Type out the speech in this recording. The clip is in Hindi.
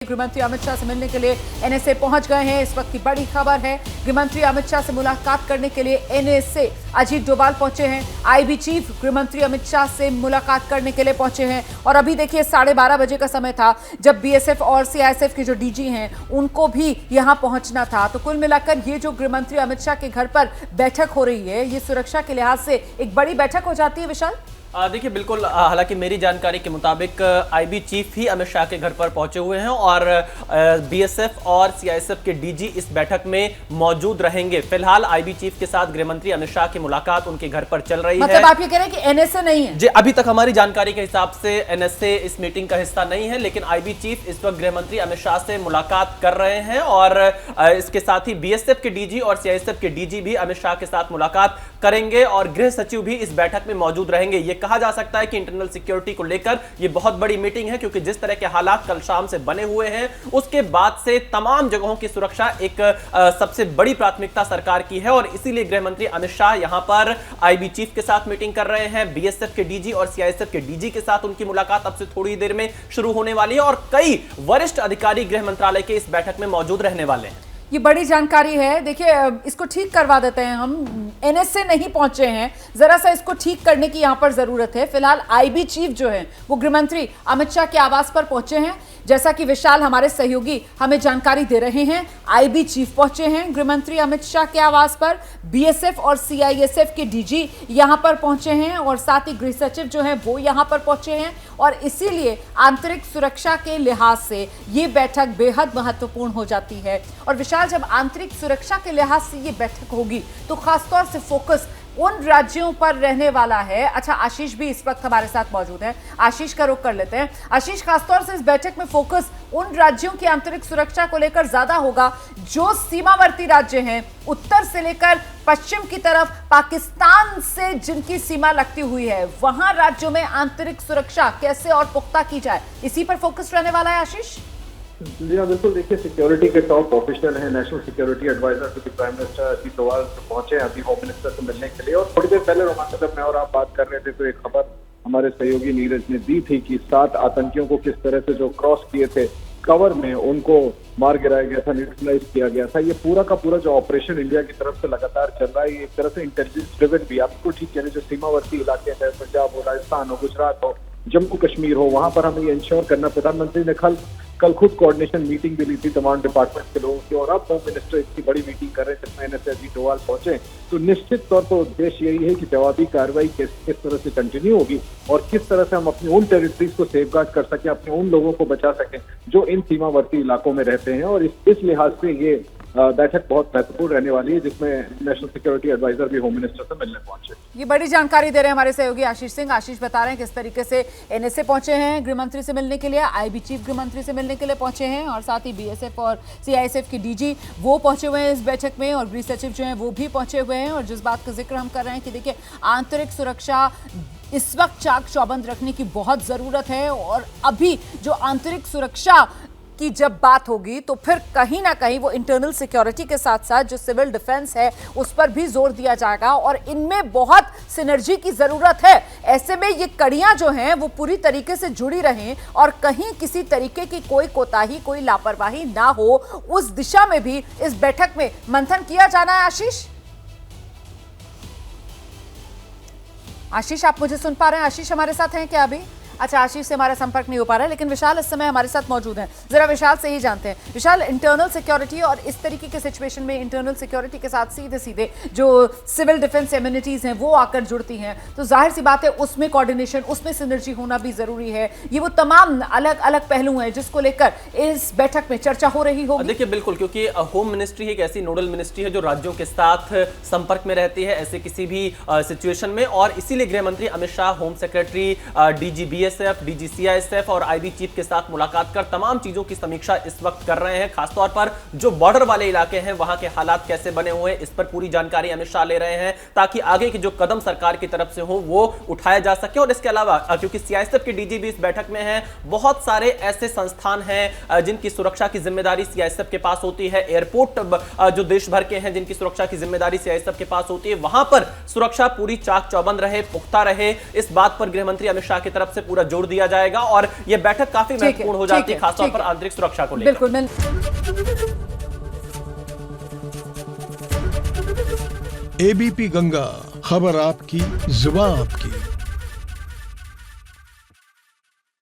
गृहमंत्री अमित शाह से मिलने के लिए एनएसए पहुंच गए हैं। इस वक्त की बड़ी खबर है, गृहमंत्री अमित शाह से मुलाकात करने के लिए एनएसए अजीत डोभाल पहुंचे हैं। आईबी चीफ गृहमंत्री अमित शाह से मुलाकात करने के लिए पहुंचे हैं और अभी देखिए 12:30 बजे का समय था जब बीएसएफ और सीआईएसएफ के जो डीजी हैं उनको भी यहां पहुंचना था। तो कुल मिलाकर ये जो गृहमंत्री अमित शाह के घर पर बैठक हो रही है, ये सुरक्षा के लिहाज से एक बड़ी बैठक हो जाती है। विशाल, देखिए बिल्कुल, हालांकि मेरी जानकारी के मुताबिक आईबी चीफ ही अमित शाह के घर पर पहुंचे हुए हैं और बीएसएफ और सीआईएसएफ के डीजी इस बैठक में मौजूद रहेंगे। फिलहाल आईबी चीफ के साथ गृहमंत्री अमित शाह की मुलाकात उनके घर पर चल रही है। मतलब आप ये कह रहे हैं कि एनएसए नहीं है? जी, अभी तक हमारी जानकारी के हिसाब से एनएसए इस मीटिंग का हिस्सा नहीं है, लेकिन आईबी चीफ इस वक्त गृहमंत्री अमित शाह से मुलाकात कर रहे हैं और इसके साथ ही बीएसएफ के डीजी और सीआईएसएफ के डीजी भी अमित शाह के साथ मुलाकात करेंगे और गृह सचिव भी इस बैठक में मौजूद रहेंगे। ये कहा जा सकता है कि इंटरनल सिक्योरिटी को लेकर ये बहुत बड़ी मीटिंग है, क्योंकि जिस तरह के हालात कल शाम से बने हुए हैं उसके बाद से तमाम जगहों की सुरक्षा एक सबसे बड़ी प्राथमिकता सरकार की है और इसीलिए गृहमंत्री अमित शाह यहां पर आईबी चीफ के साथ मीटिंग कर रहे हैं। बीएसएफ के डीजी और सीआईएसएफ के डीजी के साथ उनकी मुलाकात अब से थोड़ी देर में शुरू होने वाली है और कई वरिष्ठ अधिकारी गृह मंत्रालय के इस बैठक में मौजूद रहने वाले हैं। ये बड़ी जानकारी है। देखिए, इसको ठीक करवा देते हैं हम। एनएसए नहीं पहुंचे हैं, जरा सा इसको ठीक करने की यहां पर जरूरत है। फिलहाल आईबी चीफ जो है वो गृहमंत्री अमित शाह के आवास पर पहुंचे हैं। जैसा कि विशाल हमारे सहयोगी हमें जानकारी दे रहे हैं, आईबी चीफ पहुंचे हैं गृहमंत्री अमित शाह के आवास पर। बीएसएफ और सीआईएसएफ के डीजी यहां पर पहुंचे हैं और साथ ही गृह सचिव जो है वो यहां पर पहुंचे हैं और इसीलिए आंतरिक सुरक्षा के लिहाज से ये बैठक बेहद महत्वपूर्ण हो जाती है। और विशाल, जब आंतरिक सुरक्षा के लिहाज से ये बैठक होगी तो खासतौर से फोकस उन राज्यों पर रहने वाला है। अच्छा, आशीष भी इस वक्त हमारे साथ मौजूद है, आशीष का रुख कर लेते हैं। आशीष, खासतौर से इस बैठक में फोकस उन राज्यों की आंतरिक सुरक्षा को लेकर ज्यादा होगा जो सीमावर्ती राज्य हैं, उत्तर से लेकर पश्चिम की तरफ पाकिस्तान से जिनकी सीमा लगती हुई है, वहां राज्यों में आंतरिक सुरक्षा कैसे और पुख्ता की जाए, इसी पर फोकस रहने वाला है। आशीष जी हाँ, बिल्कुल। देखिए, सिक्योरिटी के टॉप ऑफिशियल हैं, national security adviser to the prime minister Ajit Doval पहुंचे हैं अभी होम मिनिस्टर से मिलने के लिए। और थोड़ी देर पहले रोमांचक, जब मैं और आप बात कर रहे थे तो एक खबर हमारे सहयोगी नीरज ने दी थी कि 7 आतंकियों को किस तरह से जो क्रॉस किए थे कवर में उनको मार गिराया गया था, न्यूट्रलाइज किया गया था। ये पूरा का पूरा जो ऑपरेशन इंडिया की तरफ से लगातार चल रहा है, ये एक तरह से इंटेलिजेंस ड्रिवन भी। आपको ठीक है, जो सीमावर्ती इलाके हैं, पंजाब हो, राजस्थान हो, गुजरात हो, जम्मू कश्मीर हो, वहां पर हमें ये इंश्योर करना। प्रधानमंत्री ने कल खुद कोऑर्डिनेशन मीटिंग भी ली थी तमाम डिपार्टमेंट के लोगों की और अब होम मिनिस्टर इतनी बड़ी मीटिंग कर रहे हैं जिसमें एनएसए अजीत डोभाल पहुंचे। तो निश्चित तौर पर उद्देश्य यही है कि जवाबी कार्रवाई किस तरह से कंटिन्यू होगी और किस तरह से हम अपनी उन टेरिटरीज को सेफगार्ड कर सकें, अपने उन लोगों को बचा सकें जो इन सीमावर्ती इलाकों में रहते हैं। और इस लिहाज से ये बैठक बहुत महत्वपूर्ण रहने वाली है, जिसमें नेशनल सिक्योरिटी एडवाइजर भी होम मिनिस्टर से मिलने पहुंचे। ये बड़ी जानकारी दे रहे हैं हमारे सहयोगी आशीष सिंह। आशीष बता रहे हैं किस तरीके से एनएसए पहुंचे हैं गृहमंत्री से मिलने के लिए, आईबी चीफ गृहमंत्री से मिलने के लिए पहुंचे हैं और साथ ही बीएसएफ और सीआईएसएफ के डीजी वो पहुंचे हुए हैं इस बैठक में और गृह सचिव जो हैं वो भी पहुंचे हुए हैं। और जिस बात का जिक्र हम कर रहे हैं कि देखिए, आंतरिक सुरक्षा इस वक्त चाक चौबंद रखने की बहुत जरूरत है और अभी जो आंतरिक सुरक्षा की जब बात होगी तो फिर कहीं ना कहीं वो इंटरनल सिक्योरिटी के साथ साथ जो सिविल डिफेंस है उस पर भी जोर दिया जाएगा और इनमें बहुत सिनर्जी की जरूरत है। ऐसे में ये कड़ियां जो हैं वो पूरी तरीके से जुड़ी रहें और कहीं किसी तरीके की कोई कोताही, कोई लापरवाही ना हो, उस दिशा में भी इस बैठक में मंथन किया जाना है। आशीष, आप मुझे सुन पा रहे हैं? आशीष हमारे साथ हैं क्या अभी? अच्छा, आशीष से हमारा संपर्क नहीं हो पा रहा है, लेकिन विशाल इस समय हमारे साथ मौजूद हैं। जरा विशाल से ही जानते हैं। विशाल, इंटरनल सिक्योरिटी और इस तरीके के सिचुएशन में इंटरनल सिक्योरिटी के साथ सीधे सीधे जो सिविल डिफेंस इम्यूनिटीज हैं वो आकर जुड़ती हैं, तो जाहिर सी बात है उसमें कोऑर्डिनेशन, उसमें सिनर्जी होना भी जरूरी है। ये वो तमाम अलग अलग पहलू हैं जिसको लेकर इस बैठक में चर्चा हो रही होगी। देखिए बिल्कुल, क्योंकि होम मिनिस्ट्री एक ऐसी नोडल मिनिस्ट्री है जो राज्यों के साथ संपर्क में रहती है ऐसे किसी भी सिचुएशन में और इसीलिए गृहमंत्री Amit Shah, home secretary, DG BSF, DG CISF और आईबी चीफ के साथ मुलाकात कर तमाम चीजों की समीक्षा इस वक्त कर रहे हैं। खासतौर पर जो बॉर्डर वाले इलाके हैं वहां के हालात कैसे बने हुए हैं इस पर पूरी जानकारी अमित शाह ले रहे हैं ताकि आगे के जो कदम सरकार की तरफ से हो वो उठाया जा सके। और इसके अलावा क्योंकि सीआईएसएफ के डीजी भी इस बैठक में हैं, बहुत सारे ऐसे संस्थान हैं जिनकी सुरक्षा की जिम्मेदारी सीआईएसएफ के पास होती है। एयरपोर्ट जो देश भर के हैं जिनकी सुरक्षा की जिम्मेदारी सीआईएसएफ के पास होती है, वहां पर सुरक्षा पूरी चाक चौबंद रहे, पुख्ता रहे, इस बात पर गृहमंत्री अमित शाह की तरफ से पूरा पूरा जोर दिया जाएगा और यह बैठक काफी महत्वपूर्ण हो जाती है, खासतौर पर आंतरिक सुरक्षा को लेकर। बिल्कुल। एबीपी गंगा, खबर आपकी, जुबान आपकी।